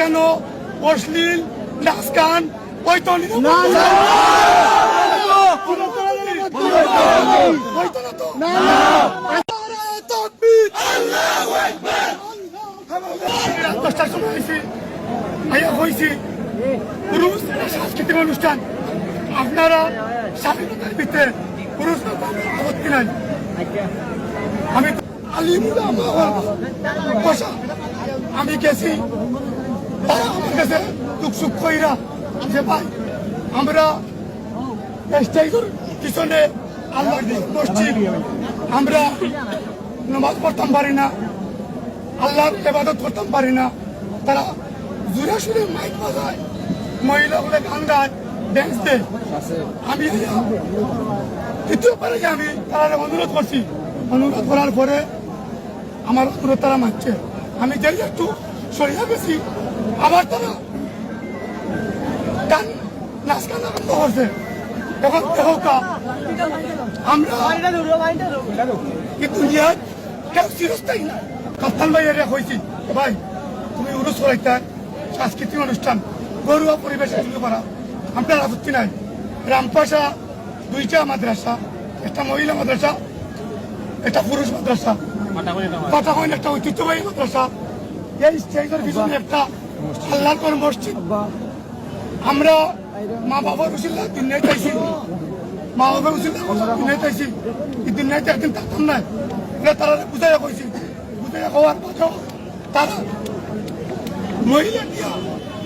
দেখানো অশ্লীল নাচ গান ওই তো পুরুষ সাংস্কৃতিক অনুষ্ঠান আপনারা স্বাধীনতার ভিতরে পুরুষ আপত্তি নাই। আমি আমি গেছি তারা আমার কাছে দুঃখ সুখ কইরা যে ভাই আমরা স্টেজের পিছনে আল্লাহ মসজিদ আমরা নামাজ পড়তাম পারি না, আল্লাহর ইবাদত করতাম পারি না। তারা জোরে সুরে মাইক বাজায়, মহিলাগুলো গান গায়, ড্যান্স দেয়। আমি দ্বিতীয়বারে আমি তারা অনুরোধ করছি, অনুরোধ করার পরে আমার অনুরোধ তারা মানছে। আমি যেই একটু সরিয়ে গেছি আবার তারা গান নাচ গান আরম্ভ করছে। এখন দেখা আমরা কিন্তু কেউ চিরস্থায়ী না। কাপ্তান ভাই এরিয়া হয়েছি ভাই তুমি উরুস করাইতে সাংস্কৃতিক অনুষ্ঠান ঘরোয়া পরিবেশে শুরু করা আপনার আপত্তি নাই। রামপাশা দুইটা মাদ্রাসা, একটা মহিলা মাদ্রাসা, একটা পুরুষ মাদ্রাসা, পাটাকইন একটা ঐতিহ্যবাহী মাদ্রাসা, এই স্টেজের পিছনে একটা আল্লাহর কোন মসজিদ। আমরা মা বাবার উসিল্লা দিন নাই চাইছি, মা বাবার উসিল্লা দিন নাই চাইছি, এই দিন নাইতে একদিন থাকতাম না। তারা বুঝাইয়া কইছি, বুঝাইয়া হওয়ার পথেও তারা মহিলা দিয়া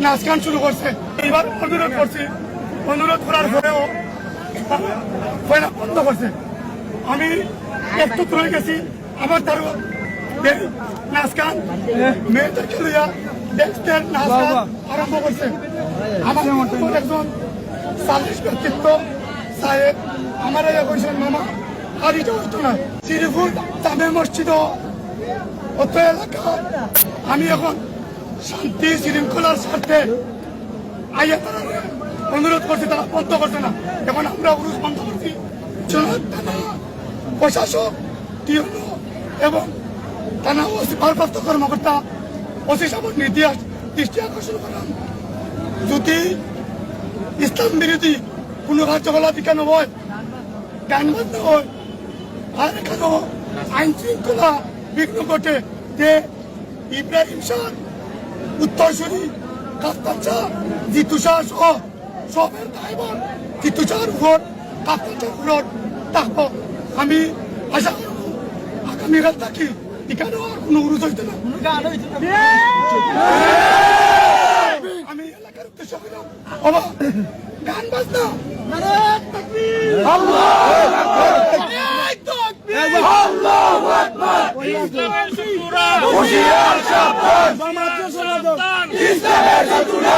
নাচ গান শুরু করছে। এইবার অনুরোধ করছি, অনুরোধ করার পরেও বন্ধ করছে। আমি একটু রয়ে গেছি, আবার তার নাচ গান মেয়েদেরকে লইয়া ডেস্কের নাচ গান আরম্ভ করছে। আমার একজন সালিশ ব্যক্তিত্ব সাহেব আমার কইছেন মামা আর এটা হতো না শ্রীপুর জামে মসজিদ অত এলাকা আমি এখন শান্তি শৃঙ্খলার স্বার্থে আইয়া তারা অনুরোধ করছি, তারা বন্ধ করছে না। এখন আমরা উরুস বন্ধ করছি। প্রশাসক এবং থানা ভারপ্রাপ্ত কর্মকর্তা ওসি সাহেবের নির্দেশ দৃষ্টি আকর্ষণ করেন, যদি ইসলাম বিরোধী কোনো কার্যকলাপ এখানে হয়, গান বাজনা হয়, আর এখানেও আইন শৃঙ্খলা বিঘ্ন ঘটে যে ইব্রাহিম শাহ, উত্তরসূরি, কাপ্তান শাহ, জিতু শাহ সহ সবের দায়ভার জিতু শাহের উপর, কাপ্তান শাহের উপর থাকবো। আমি আশা করবো আগামীকাল থাকি এখানেও আর কোনো উরুজ হইতে না। আমি এলাকার উদ্দেশ্য করলাম গান বাজনা ইসলামের শত্রুরা